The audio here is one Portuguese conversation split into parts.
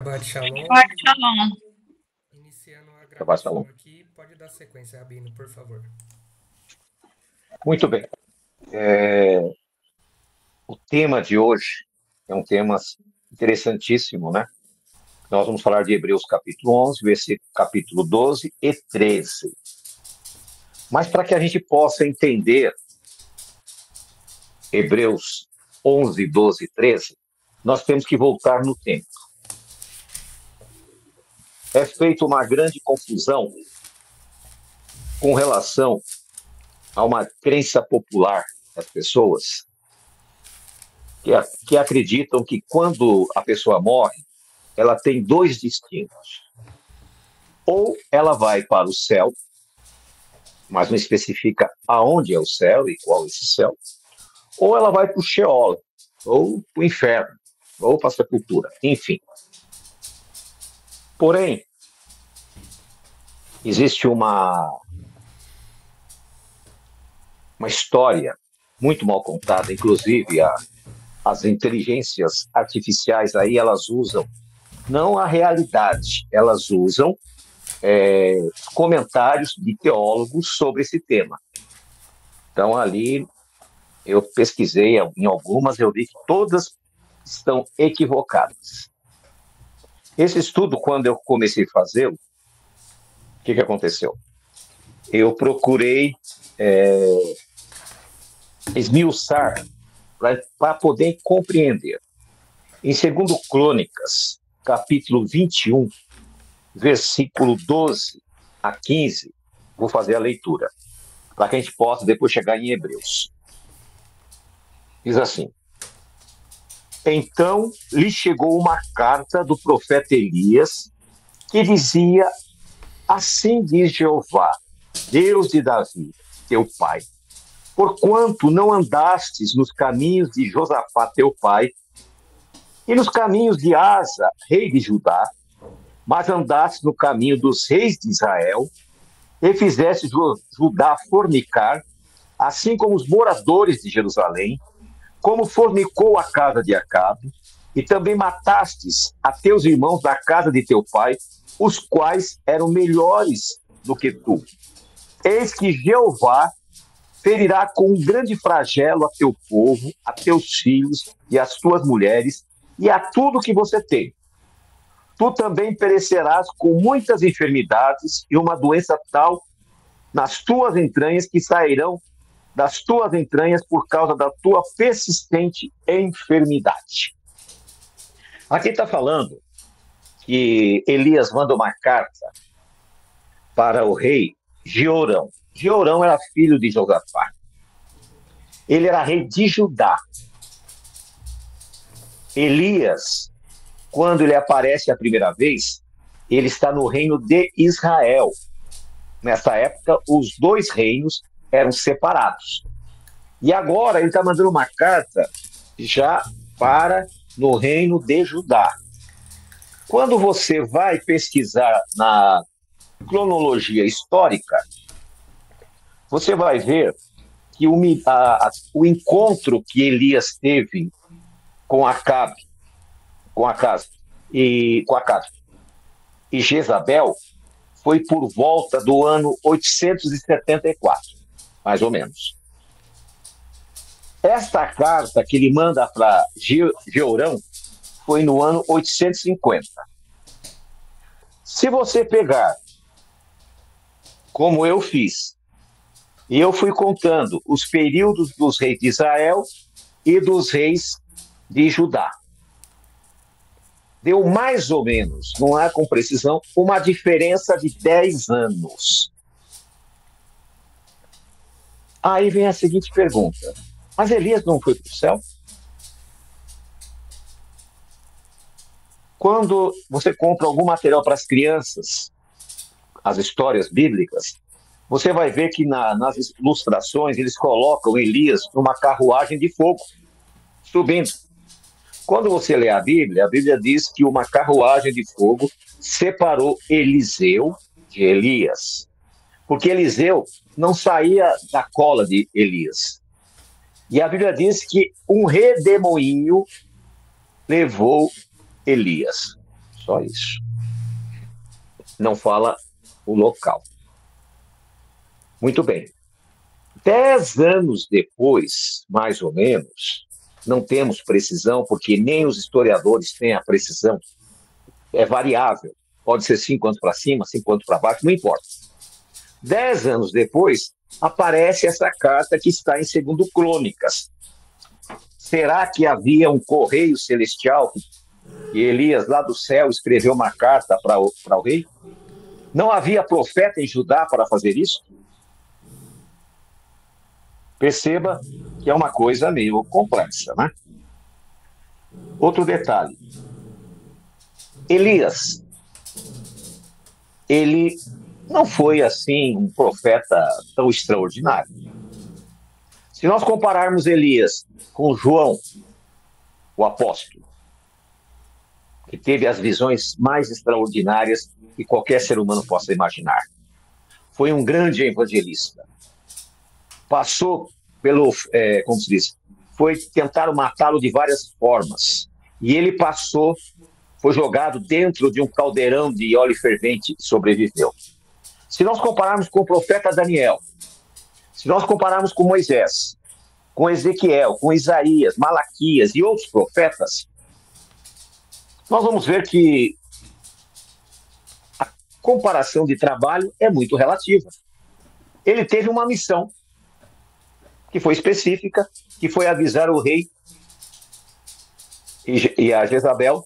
Shabbat Shalom. Shabbat Shalom. Iniciando a Shabbat gravação Shalom. aqui, pode dar sequência, Rabino, por favor. Muito bem. O tema de hoje é um tema interessantíssimo, né? Nós vamos falar de Hebreus capítulo 11, versículo capítulo 12 e 13. Mas para que a gente possa entender Hebreus 11, 12 e 13, nós temos que voltar no tempo. É feita uma grande confusão com relação a uma crença popular das pessoas que acreditam que quando a pessoa morre, ela tem dois destinos. Ou ela vai para o céu, mas não especifica aonde é o céu e qual é esse céu, ou ela vai para o Sheol, ou para o inferno, ou para a sepultura, enfim. Porém, existe uma história muito mal contada, inclusive as inteligências artificiais aí, elas usam não a realidade, elas usam comentários de teólogos sobre esse tema. Então, ali, eu pesquisei em algumas, eu vi que todas estão equivocadas. Esse estudo, quando eu comecei a fazê-lo, o que aconteceu? Eu procurei esmiuçar para poder compreender. Em 2 Crônicas, capítulo 21, versículo 12 a 15, vou fazer a leitura, para que a gente possa depois chegar em Hebreus. Diz assim: Então lhe chegou uma carta do profeta Elias, que dizia: Assim diz Jeová, Deus de Davi, teu pai, porquanto não andastes nos caminhos de Josafá, teu pai, e nos caminhos de Asa, rei de Judá, mas andastes no caminho dos reis de Israel, e fizeste Judá fornicar, assim como os moradores de Jerusalém, como fornicou a casa de Acabe, e também matastes a teus irmãos da casa de teu pai, os quais eram melhores do que tu. Eis que Jeová ferirá com um grande flagelo a teu povo, a teus filhos e as tuas mulheres, e a tudo que você tem. Tu também perecerás com muitas enfermidades e uma doença tal nas tuas entranhas que sairão das tuas entranhas por causa da tua persistente enfermidade. Aqui está falando que Elias manda uma carta para o rei Jeorão. Jeorão era filho de Josafá. Ele era rei de Judá. Elias, quando ele aparece a primeira vez, ele está no reino de Israel. Nessa época, os dois reinos eram separados. E agora ele está mandando uma carta já para no reino de Judá. Quando você vai pesquisar na cronologia histórica, você vai ver que o encontro que Elias teve com Acabe e Jezabel foi por volta do ano 874, mais ou menos. Esta carta que ele manda para Jeorão foi no ano 850. Se você pegar, como eu fiz, e eu fui contando os períodos dos reis de Israel e dos reis de Judá, deu mais ou menos, não é com precisão, uma diferença de 10 anos. Aí vem a seguinte pergunta: mas Elias não foi para o céu? Quando você compra algum material para as crianças, as histórias bíblicas, você vai ver que nas ilustrações eles colocam Elias numa carruagem de fogo, subindo. Quando você lê a Bíblia diz que uma carruagem de fogo separou Eliseu de Elias, porque Eliseu não saía da cola de Elias. E a Bíblia diz que um redemoinho levou Elias. Só isso. Não fala o local. Muito bem. 10 anos depois, mais ou menos, não temos precisão, porque nem os historiadores têm a precisão, é variável. Pode ser 5 anos para cima, 5 anos para baixo, não importa. 10 anos depois, aparece essa carta que está em 2 Crônicas. Será que havia um correio celestial e Elias, lá do céu, escreveu uma carta para o rei? Não havia profeta em Judá para fazer isso? Perceba que é uma coisa meio complexa, né? Outro detalhe. Elias, ele não foi, assim, um profeta tão extraordinário. Se nós compararmos Elias com João, o apóstolo, que teve as visões mais extraordinárias que qualquer ser humano possa imaginar. Foi um grande evangelista. Passou pelo, como se diz, tentaram matá-lo de várias formas. E ele passou, foi jogado dentro de um caldeirão de óleo fervente e sobreviveu. Se nós compararmos com o profeta Daniel, se nós compararmos com Moisés, com Ezequiel, com Isaías, Malaquias e outros profetas, nós vamos ver que a comparação de trabalho é muito relativa. Ele teve uma missão que foi específica, que foi avisar o rei e a Jezabel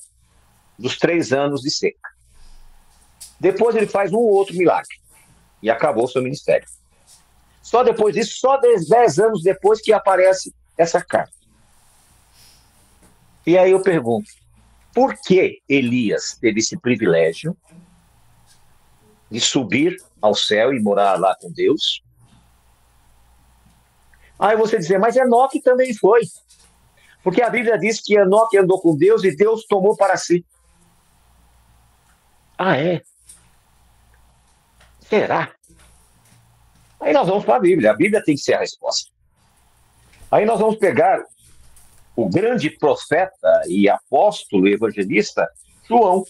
dos 3 anos de seca. Depois ele faz um outro milagre e acabou o seu ministério. Só depois disso, só 10 anos depois que aparece essa carta. E aí eu pergunto, por que Elias teve esse privilégio de subir ao céu e morar lá com Deus? Aí você dizer, mas Enoque também foi. Porque a Bíblia diz que Enoque andou com Deus e Deus tomou para si. Ah, é? Será? Aí nós vamos para a Bíblia. A Bíblia tem que ser a resposta. Aí nós vamos pegar o grande profeta e apóstolo e evangelista João,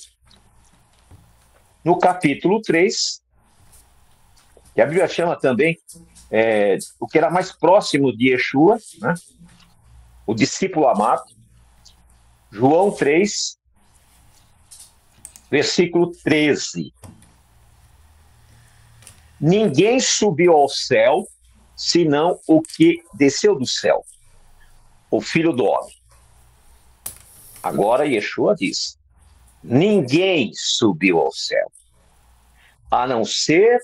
no capítulo 3, que a Bíblia chama também o que era mais próximo de Yeshua, né? O discípulo amado. João 3, versículo 13. Ninguém subiu ao céu, senão o que desceu do céu, o Filho do Homem. Agora Yeshua diz, ninguém subiu ao céu, a não ser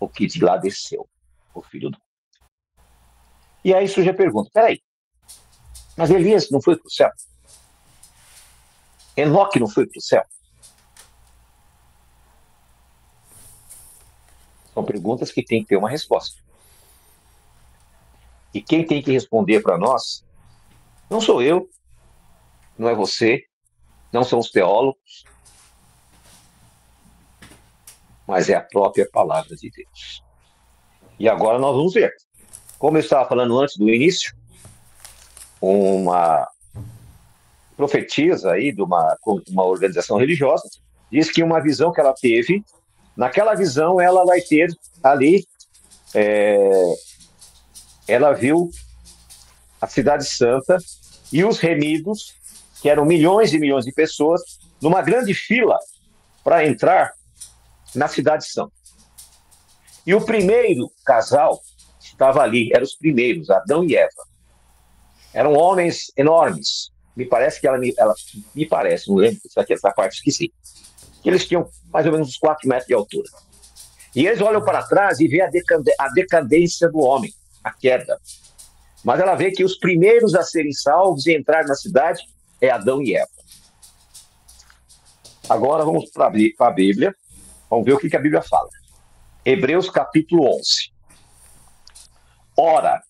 o que de lá desceu, o Filho do Homem. E aí surge a pergunta, peraí, mas Elias não foi para o céu? Enoque não foi para o céu? São perguntas que têm que ter uma resposta. E quem tem que responder para nós não sou eu, não é você, não são os teólogos, mas é a própria palavra de Deus. E agora nós vamos ver. Como eu estava falando antes do início, uma profetisa aí de uma organização religiosa diz que uma visão que ela teve, naquela visão ela vai ter ali, ela viu a Cidade Santa e os remidos, que eram milhões e milhões de pessoas, numa grande fila para entrar na Cidade Santa. E o primeiro casal estava ali, eram os primeiros, Adão e Eva. Eram homens enormes. Me parece que ela me parece, não lembro, essa parte esqueci. Que eles tinham mais ou menos uns 4 metros de altura. E eles olham para trás e vê a decadência do homem, a queda. Mas ela vê que os primeiros a serem salvos e entrar na cidade é Adão e Eva. Agora vamos para a Bíblia, vamos ver o que a Bíblia fala. Hebreus capítulo 11. Ora,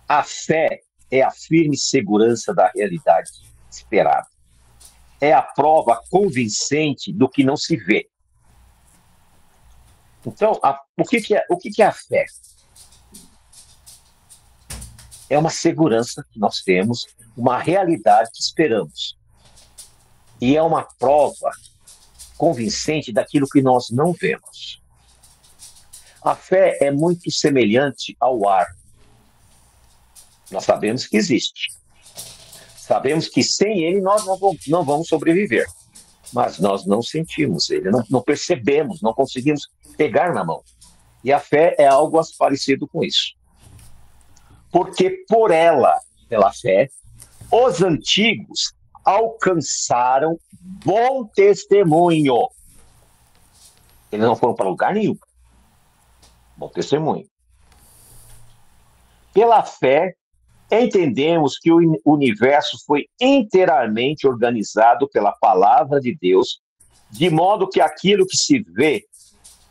a fé é a firme segurança da realidade esperada. É a prova convincente do que não se vê. Então, o que é a fé? É uma segurança que nós temos, uma realidade que esperamos. e é uma prova convincente daquilo que nós não vemos. A fé é muito semelhante ao ar. Nós sabemos que existe. Sabemos que sem ele nós não vamos sobreviver. Mas nós não sentimos ele, não percebemos, não conseguimos pegar na mão. E a fé é algo parecido com isso. Porque pela fé, os antigos alcançaram bom testemunho. Eles não foram para lugar nenhum. Bom testemunho. Pela fé, entendemos que o universo foi inteiramente organizado pela palavra de Deus, de modo que aquilo que se vê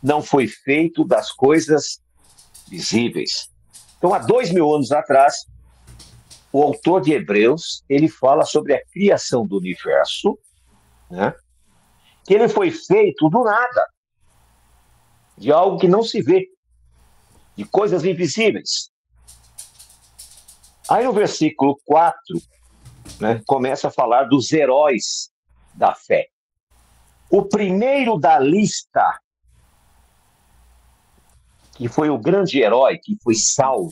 não foi feito das coisas visíveis. Então, há 2000 anos atrás, o autor de Hebreus, ele fala sobre a criação do universo, né? Que ele foi feito do nada, de algo que não se vê, de coisas invisíveis. Aí no versículo 4, né, começa a falar dos heróis da fé. O primeiro da lista, que foi o grande herói, que foi salvo,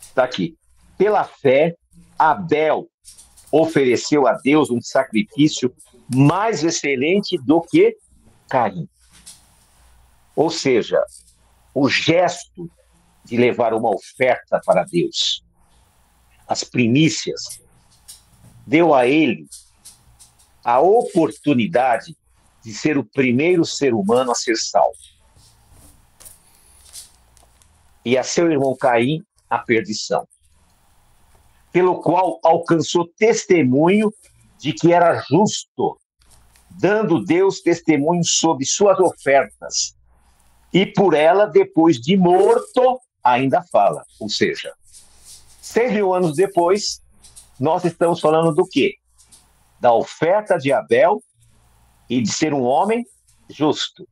está aqui. Pela fé, Abel ofereceu a Deus um sacrifício mais excelente do que Caim. Ou seja, o gesto de levar uma oferta para Deus, as primícias, deu a ele a oportunidade de ser o primeiro ser humano a ser salvo. E a seu irmão Caim, a perdição. Pelo qual alcançou testemunho de que era justo, dando Deus testemunho sobre suas ofertas. E por ela, depois de morto, ainda fala. Ou seja, 6.000 anos depois, nós estamos falando do quê? Da oferta de Abel e de ser um homem justo.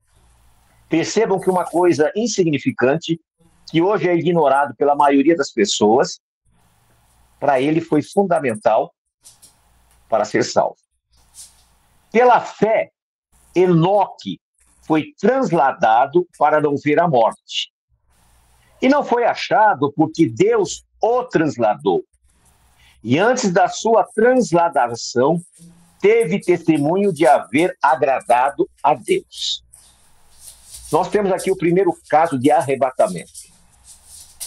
Percebam que uma coisa insignificante, que hoje é ignorado pela maioria das pessoas, para ele foi fundamental para ser salvo. Pela fé, Enoque foi transladado para não ver a morte. E não foi achado porque Deus o transladou. E antes da sua transladação, teve testemunho de haver agradado a Deus. Nós temos aqui o primeiro caso de arrebatamento.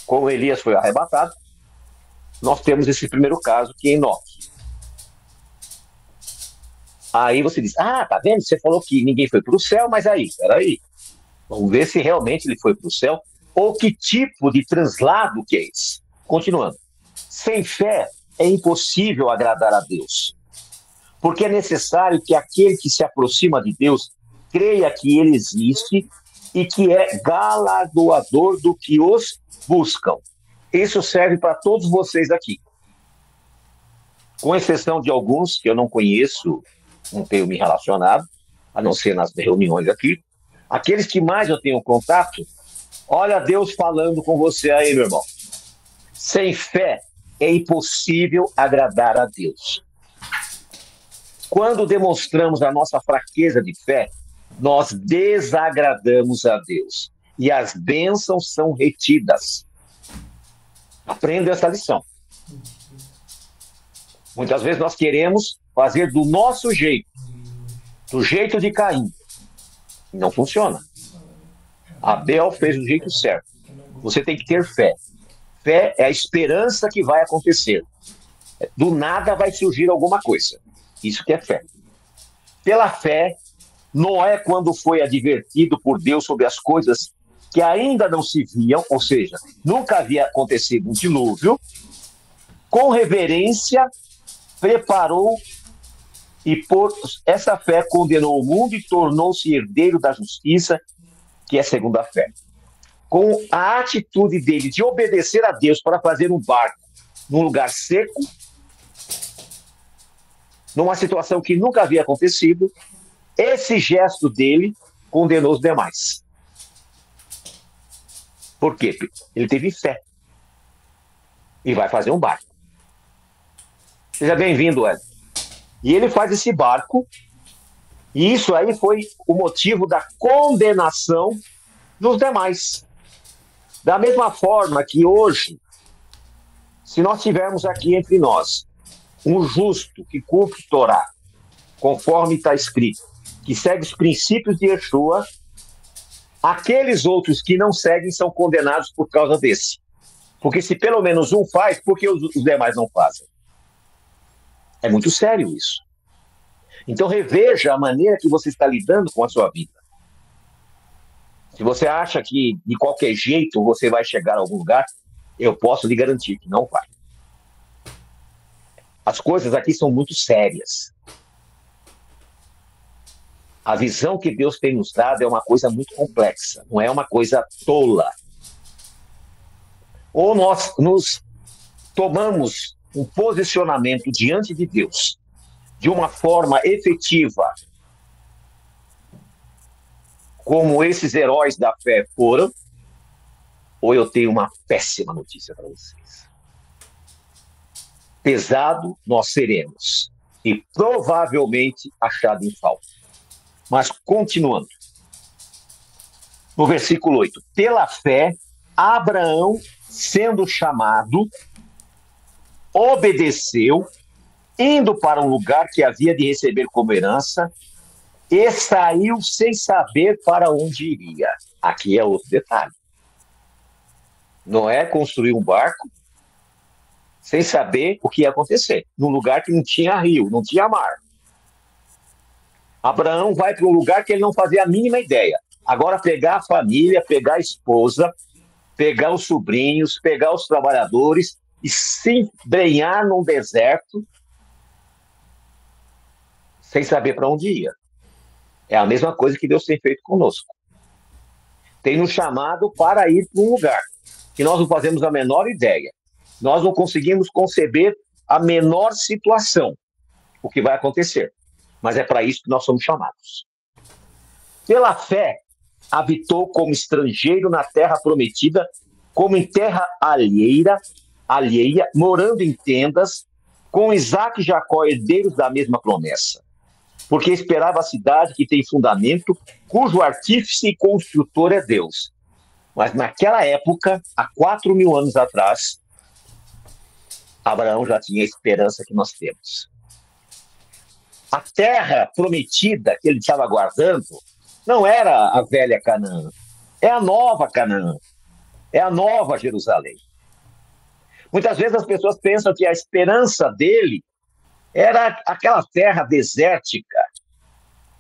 Como Elias foi arrebatado, nós temos esse primeiro caso que é Enoque. Aí você diz, tá vendo? Você falou que ninguém foi para o céu, mas aí, peraí. Vamos ver se realmente ele foi para o céu ou que tipo de translado que é esse. Continuando. Sem fé é impossível agradar a Deus, porque é necessário que aquele que se aproxima de Deus creia que ele existe e que é galardoador do que os buscam. Isso serve para todos vocês aqui. Com exceção de alguns que eu não conheço, não tenho me relacionado, a não ser nas reuniões aqui. Aqueles que mais eu tenho contato, olha Deus falando com você aí, meu irmão. Sem fé é impossível agradar a Deus. Quando demonstramos a nossa fraqueza de fé, nós desagradamos a Deus e as bênçãos são retidas. Aprenda essa lição. Muitas vezes nós queremos fazer do nosso jeito, do jeito de Caim. Não funciona. Abel fez do jeito certo. Você tem que ter fé. Fé é a esperança que vai acontecer. Do nada vai surgir alguma coisa. Isso que é fé. Pela fé, Noé, quando foi advertido por Deus sobre as coisas que ainda não se viam, ou seja, nunca havia acontecido um dilúvio, com reverência, preparou e por essa fé condenou o mundo e tornou-se herdeiro da justiça, que é segundo a fé. Com a atitude dele de obedecer a Deus para fazer um barco num lugar seco, numa situação que nunca havia acontecido, esse gesto dele condenou os demais. Por quê? Ele teve fé. E vai fazer um barco. Seja bem-vindo, Ed. E ele faz esse barco, e isso aí foi o motivo da condenação dos demais. Da mesma forma que hoje, se nós tivermos aqui entre nós um justo que cumpre Torá, conforme está escrito, que segue os princípios de Yeshua, aqueles outros que não seguem são condenados por causa desse. Porque se pelo menos um faz, por que os demais não fazem? É muito sério isso. Então reveja a maneira que você está lidando com a sua vida. Se você acha que de qualquer jeito você vai chegar a algum lugar, eu posso lhe garantir que não vai. As coisas aqui são muito sérias. A visão que Deus tem nos dado é uma coisa muito complexa, não é uma coisa tola. Ou nós nos tomamos um posicionamento diante de Deus de uma forma efetiva, como esses heróis da fé foram, ou eu tenho uma péssima notícia para vocês. Pesado nós seremos, e provavelmente achado em falta. Mas continuando. No versículo 8. Pela fé, Abraão, sendo chamado, obedeceu, indo para um lugar que havia de receber como herança, e saiu sem saber para onde iria. Aqui é outro detalhe. Noé construiu um barco sem saber o que ia acontecer, num lugar que não tinha rio, não tinha mar. Abraão vai para um lugar que ele não fazia a mínima ideia. Agora pegar a família, pegar a esposa, pegar os sobrinhos, pegar os trabalhadores e se embrenhar num deserto sem saber para onde ia. É a mesma coisa que Deus tem feito conosco. Tem nos chamado para ir para um lugar que nós não fazemos a menor ideia. Nós não conseguimos conceber a menor situação, o que vai acontecer. Mas é para isso que nós somos chamados. Pela fé, habitou como estrangeiro na terra prometida, como em terra alheia, morando em tendas, com Isaque e Jacó, herdeiros da mesma promessa. Porque esperava a cidade que tem fundamento, cujo artífice e construtor é Deus. Mas naquela época, há 4.000 anos atrás, Abraão já tinha a esperança que nós temos. A terra prometida que ele estava aguardando não era a velha Canaã, é a nova Canaã, é a nova Jerusalém. Muitas vezes as pessoas pensam que a esperança dele era aquela terra desértica.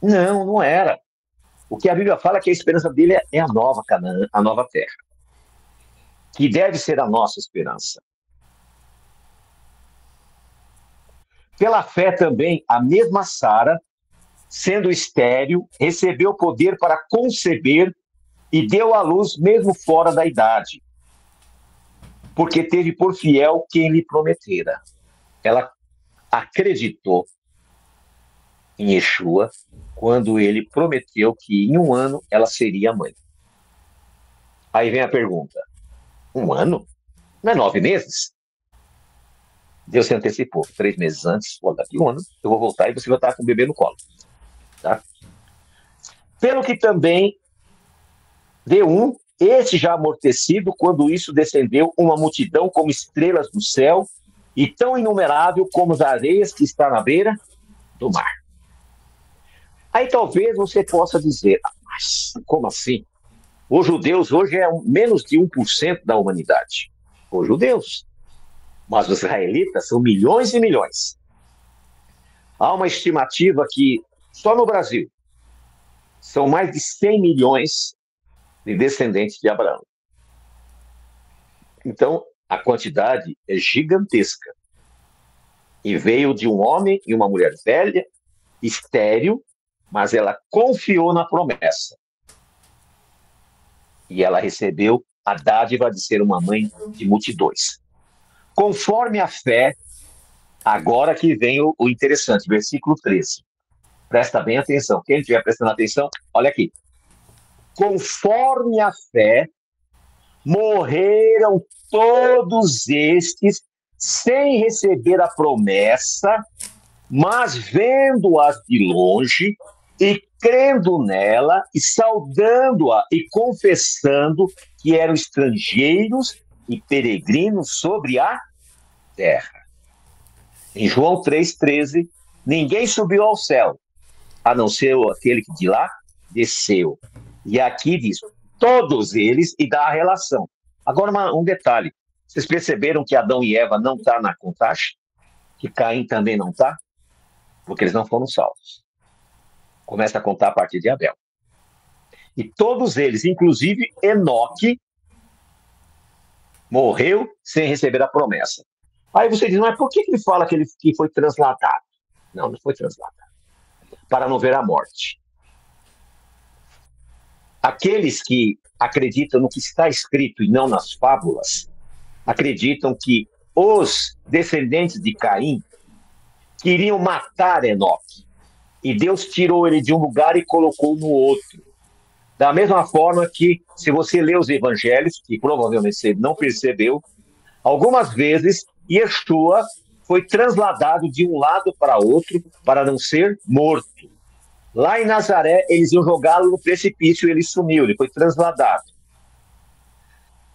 Não, não era. O que a Bíblia fala é que a esperança dele é a nova Canaã, a nova terra, que deve ser a nossa esperança. Pela fé também, a mesma Sara, sendo estéril, recebeu poder para conceber e deu à luz mesmo fora da idade, porque teve por fiel quem lhe prometera. Ela acreditou em Yeshua quando ele prometeu que em 1 ano ela seria mãe. Aí vem a pergunta, 1 ano? Não é 9 meses? Deus se antecipou, 3 meses antes, daqui 1 ano, eu vou voltar e você vai estar com o bebê no colo. Tá? Pelo que também deu este já amortecido, quando isso descendeu uma multidão como estrelas do céu, e tão inumerável como as areias que está na beira do mar. Aí talvez você possa dizer, mas como assim? Os judeus hoje é menos de 1% da humanidade. Os judeus. Mas os israelitas são milhões e milhões. Há uma estimativa que só no Brasil são mais de 100 milhões de descendentes de Abraão. Então, a quantidade é gigantesca. E veio de um homem e uma mulher velha, estéril, mas ela confiou na promessa. E ela recebeu a dádiva de ser uma mãe de multidões. Conforme a fé, agora que vem o interessante, versículo 13. Presta bem atenção. Quem estiver prestando atenção, olha aqui. Conforme a fé, morreram todos estes sem receber a promessa, Mas vendo-as de longe e crendo nela e saudando-a e confessando que eram estrangeiros e peregrinos sobre a terra. Em João 3,13, ninguém subiu ao céu, a não ser aquele que de lá desceu. E aqui diz, todos eles, e dá a relação. Agora, um detalhe. Vocês perceberam que Adão e Eva não estão na contagem? Que Caim também não está? Porque eles não foram salvos. Começa a contar a partir de Abel. E todos eles, inclusive Enoque, morreu sem receber a promessa. Aí você diz, mas por que ele fala que foi transladado? Não, não foi transladado. Para não ver a morte. Aqueles que acreditam no que está escrito e não nas fábulas, acreditam que os descendentes de Caim queriam matar Enoque. E Deus tirou ele de um lugar e colocou no outro. Da mesma forma que, se você lê os evangelhos, que provavelmente você não percebeu, algumas vezes Yeshua foi transladado de um lado para outro para não ser morto. Lá em Nazaré, eles iam jogá-lo no precipício e ele sumiu, ele foi transladado.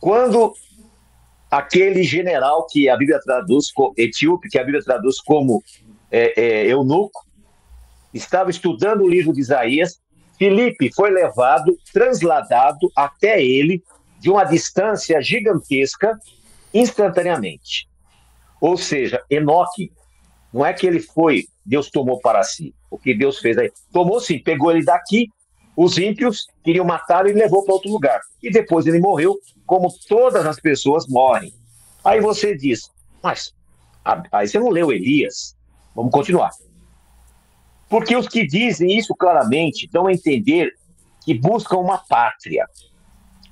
Quando aquele general que a Bíblia traduz, etíope, que a Bíblia traduz como eunuco, estava estudando o livro de Isaías, Filipe foi levado, transladado até ele, de uma distância gigantesca, instantaneamente. Ou seja, Enoque, não é que ele foi, Deus tomou para si. O que Deus fez aí? Tomou sim, pegou ele daqui, os ímpios queriam matá-lo e levou para outro lugar. E depois ele morreu, como todas as pessoas morrem. Aí você diz, mas aí você não leu Elias? Vamos continuar. Porque os que dizem isso claramente dão a entender que buscam uma pátria,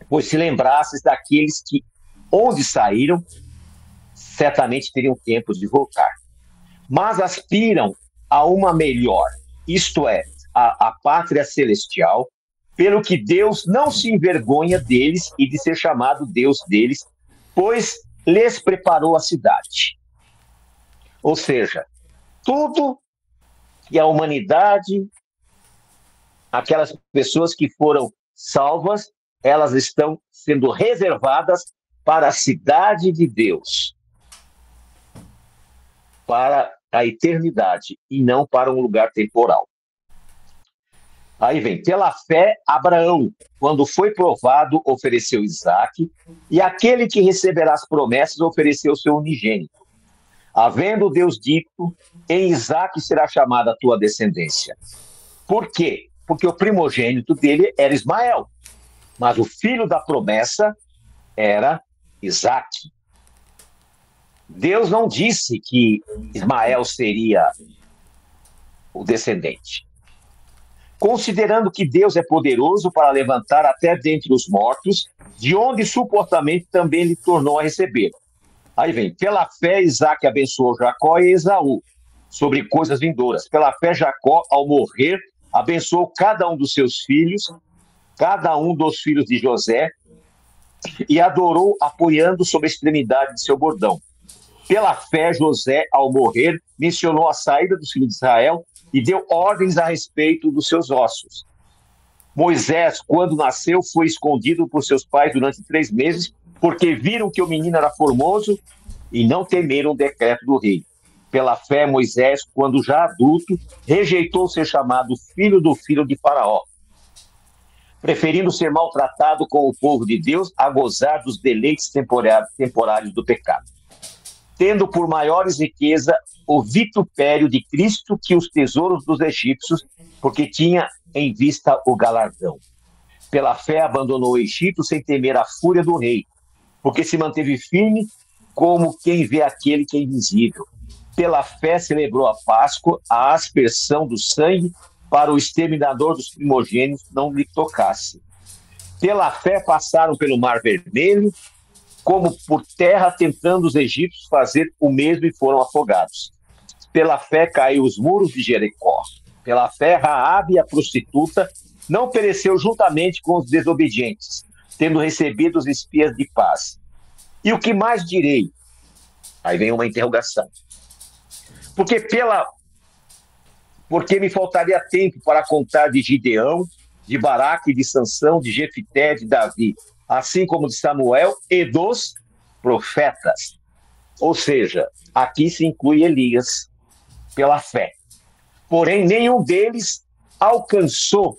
pois se lembrasses daqueles que, onde saíram, certamente teriam tempo de voltar. Mas aspiram a uma melhor, isto é, a pátria celestial, pelo que Deus não se envergonha deles e de ser chamado Deus deles, pois lhes preparou a cidade. Ou seja, tudo que a humanidade, aquelas pessoas que foram salvas, elas estão sendo reservadas para a cidade de Deus, para a eternidade, e não para um lugar temporal. Aí vem, pela fé, Abraão, quando foi provado, ofereceu Isaque, e aquele que receberá as promessas ofereceu seu unigênito. Havendo Deus dito, em Isaque será chamada a tua descendência. Por quê? Porque o primogênito dele era Ismael, mas o filho da promessa era Isaque. Deus não disse que Ismael seria o descendente. Considerando que Deus é poderoso para levantar até dentre os mortos, de onde supostamente também lhe tornou a receber. Aí vem, pela fé Isaque abençoou Jacó e Esaú sobre coisas vindouras. Pela fé Jacó, ao morrer, abençoou cada um dos seus filhos, cada um dos filhos de José, e adorou apoiando sobre a extremidade de seu bordão. Pela fé, José, ao morrer, mencionou a saída dos filhos de Israel e deu ordens a respeito dos seus ossos. Moisés, quando nasceu, foi escondido por seus pais durante 3 meses, porque viram que o menino era formoso e não temeram o decreto do rei. Pela fé, Moisés, quando já adulto, rejeitou ser chamado filho do filho de Faraó, preferindo ser maltratado com o povo de Deus a gozar dos deleites temporários do pecado, tendo por maiores riqueza o vitupério de Cristo que os tesouros dos egípcios, porque tinha em vista o galardão. Pela fé abandonou o Egito sem temer a fúria do rei, porque se manteve firme como quem vê aquele que é invisível. Pela fé celebrou a Páscoa, a aspersão do sangue, para o exterminador dos primogênitos não lhe tocasse. Pela fé passaram pelo Mar Vermelho, como por terra, tentando os egípcios fazer o mesmo e foram afogados. Pela fé caiu os muros de Jericó. Pela fé, Raabe, a prostituta, não pereceu juntamente com os desobedientes, tendo recebido os espias de paz. E o que mais direi? Aí vem uma interrogação. Porque pela porque me faltaria tempo para contar de Gideão, de Baraque, de Sansão, de Jefité, de Davi, assim como de Samuel e dos profetas. Ou seja, aqui se inclui Elias pela fé. Porém, nenhum deles alcançou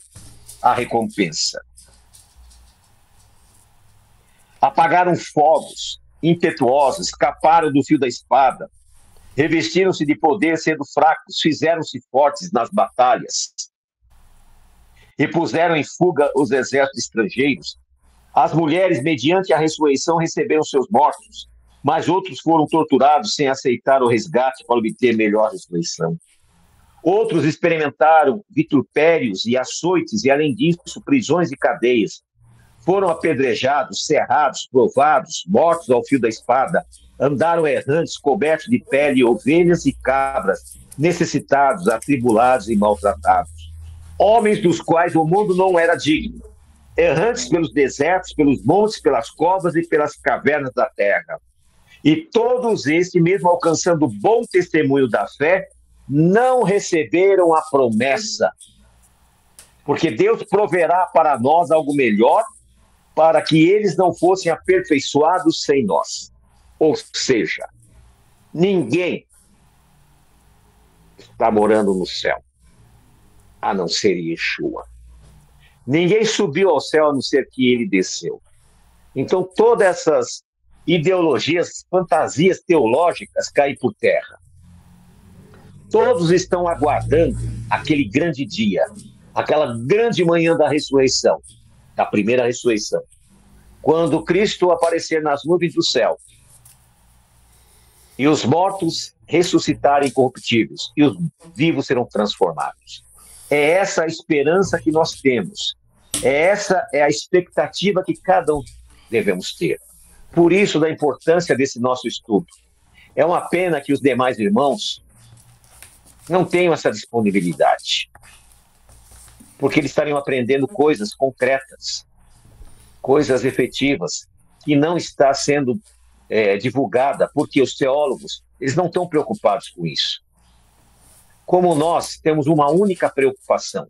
a recompensa. Apagaram fogos, impetuosos, escaparam do fio da espada, revestiram-se de poder, sendo fracos, fizeram-se fortes nas batalhas e puseram em fuga os exércitos estrangeiros. As mulheres, mediante a ressurreição, receberam seus mortos, mas outros foram torturados sem aceitar o resgate para obter melhor ressurreição. Outros experimentaram vitupérios e açoites, e além disso, prisões e cadeias. Foram apedrejados, cerrados, provados, mortos ao fio da espada, andaram errantes, cobertos de pele, ovelhas e cabras, necessitados, atribulados e maltratados. Homens dos quais o mundo não era digno, errantes pelos desertos, pelos montes, pelas covas e pelas cavernas da terra. E todos estes, mesmo alcançando bom testemunho da fé, não receberam a promessa, porque Deus proverá para nós algo melhor, para que eles não fossem aperfeiçoados sem nós. Ou seja, ninguém está morando no céu, a não ser Yeshua. Ninguém subiu ao céu, a não ser que ele desceu. Então, todas essas ideologias, fantasias teológicas caem por terra. Todos estão aguardando aquele grande dia, aquela grande manhã da ressurreição, da primeira ressurreição, quando Cristo aparecer nas nuvens do céu e os mortos ressuscitarem incorruptíveis e os vivos serão transformados. É essa a esperança que nós temos. Essa é a expectativa que cada um devemos ter. Por isso, da importância desse nosso estudo. É uma pena que os demais irmãos não tenham essa disponibilidade, porque eles estariam aprendendo coisas concretas, coisas efetivas, que não está sendo divulgada, porque os teólogos eles não estão preocupados com isso. Como nós temos uma única preocupação: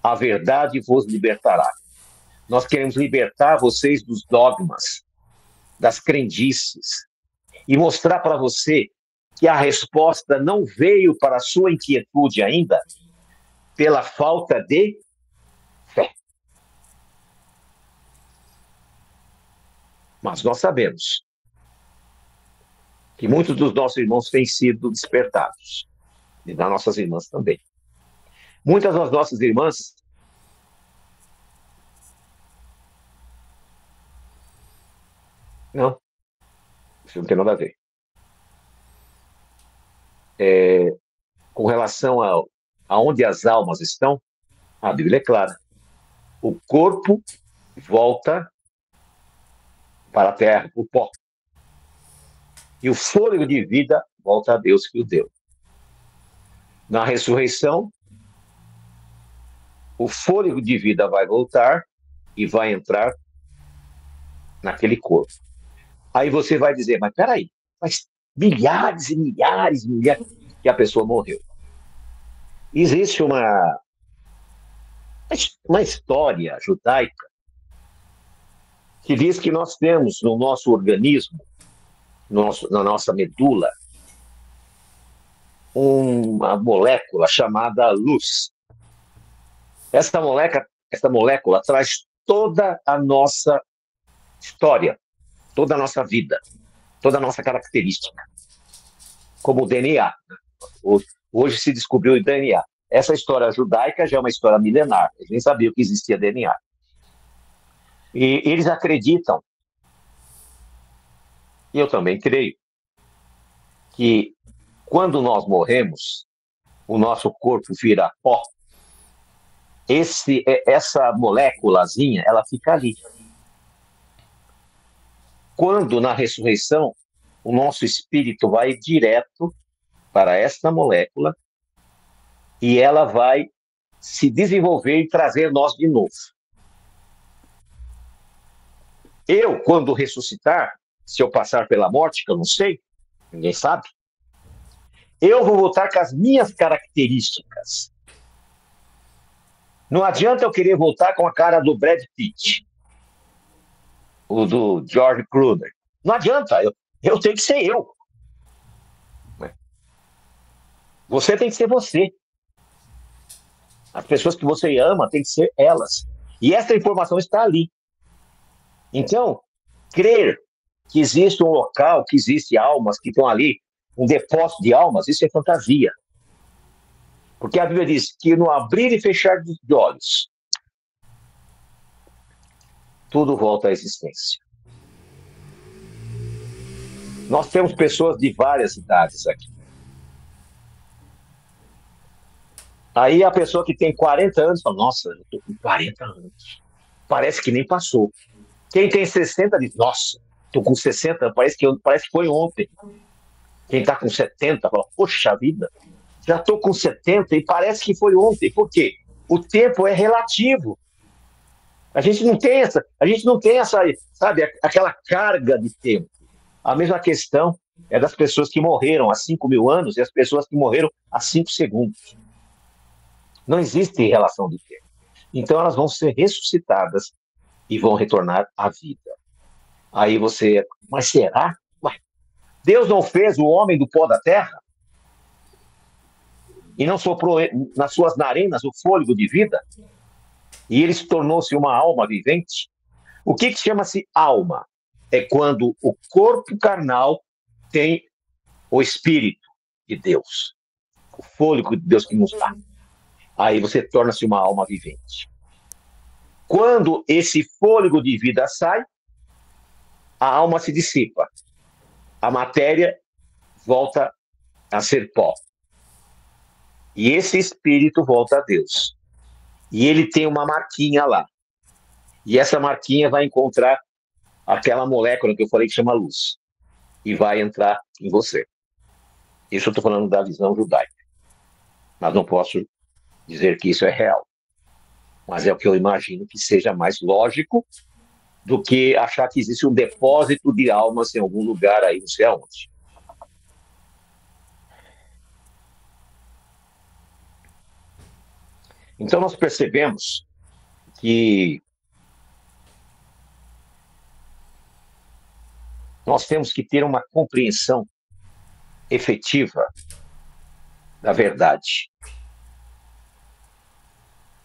a verdade vos libertará. Nós queremos libertar vocês dos dogmas, das crendices, e mostrar para você que a resposta não veio para a sua inquietude ainda pela falta de fé. Mas nós sabemos que muitos dos nossos irmãos têm sido despertados, e das nossas irmãs também. Muitas das nossas irmãs não, isso não tem nada a ver. Com relação a onde as almas estão, a Bíblia é clara. O corpo volta para a terra, o pó. E o fôlego de vida volta a Deus que o deu. Na ressurreição, o fôlego de vida vai voltar e vai entrar naquele corpo. Aí você vai dizer, mas peraí, mas milhares e milhares que a pessoa morreu. Existe uma história judaica que diz que nós temos no nosso organismo, na nossa medula, uma molécula chamada luz. Essa molécula traz toda a nossa história, toda a nossa vida, toda a nossa característica, como o DNA. Hoje se descobriu o DNA. Essa história judaica já é uma história milenar. Eles nem sabiam que existia DNA. E eles acreditam, e eu também creio, que quando nós morremos, o nosso corpo vira pó. Essa moléculazinha, ela fica ali. Quando na ressurreição, o nosso espírito vai direto para esta molécula e ela vai se desenvolver e trazer nós de novo. Eu, quando ressuscitar, se eu passar pela morte, que eu não sei, ninguém sabe, Eu vou voltar com as minhas características. Não adianta eu querer voltar com a cara do Brad Pitt, o do George Clooney. Não adianta, eu tenho que ser eu. Você tem que ser você. As pessoas que você ama têm que ser elas. E essa informação está ali. Então, crer que existe um local, que existe almas que estão ali, um depósito de almas, isso é fantasia. Porque a Bíblia diz que no abrir e fechar de olhos, tudo volta à existência. Nós temos pessoas de várias idades aqui. Aí a pessoa que tem 40 anos fala, nossa, eu tô com 40 anos. Parece que nem passou. Quem tem 60 diz, nossa, tô com 60, parece que foi ontem. Quem tá com 70 fala, poxa vida, já tô com 70 e parece que foi ontem. Por quê? O tempo é relativo. A gente não tem essa, sabe, aquela carga de tempo. A mesma questão é das pessoas que morreram há 5.000 anos e as pessoas que morreram há 5 segundos. Não existe relação de tempo. Então elas vão ser ressuscitadas e vão retornar à vida. Aí você, mas será? Ué, Deus não fez o homem do pó da terra? E não soprou nas suas narinas o fôlego de vida? E ele se tornou-se uma alma vivente? O que chama-se alma? É quando o corpo carnal tem o Espírito de Deus. O fôlego de Deus que nos dá. Aí você torna-se uma alma vivente. Quando esse fôlego de vida sai, a alma se dissipa. A matéria volta a ser pó. E esse espírito volta a Deus. E ele tem uma marquinha lá. E essa marquinha vai encontrar aquela molécula que eu falei que chama luz. E vai entrar em você. Isso eu estou falando da visão judaica. Mas não posso dizer que isso é real. Mas é o que eu imagino que seja mais lógico do que achar que existe um depósito de almas em algum lugar aí, não sei aonde. Então nós percebemos que nós temos que ter uma compreensão efetiva da verdade.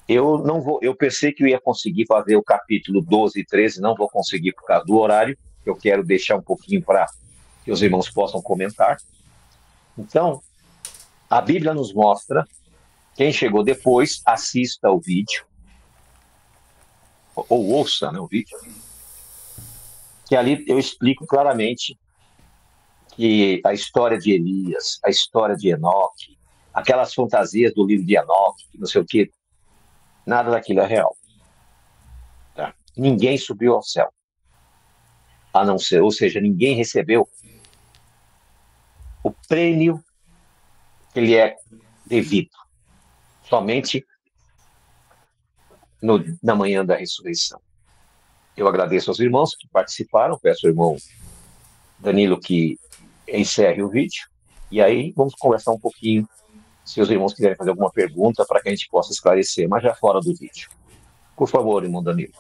Eu pensei que eu ia conseguir fazer o capítulo 12 e 13, não vou conseguir por causa do horário, eu quero deixar um pouquinho para que os irmãos possam comentar. Então, a Bíblia nos mostra, quem chegou depois, assista o vídeo, ou ouça, né, o vídeo, que ali eu explico claramente que a história de Elias, a história de Enoque, aquelas fantasias do livro de Enoque, não sei o quê, nada daquilo é real. Tá? Ninguém subiu ao céu. A não ser, ou seja, ninguém recebeu o prêmio que lhe é devido. Somente na manhã da ressurreição. Eu agradeço aos irmãos que participaram, peço ao irmão Danilo que encerre o vídeo, e aí vamos conversar um pouquinho, se os irmãos quiserem fazer alguma pergunta, para que a gente possa esclarecer, mas já fora do vídeo. Por favor, irmão Danilo.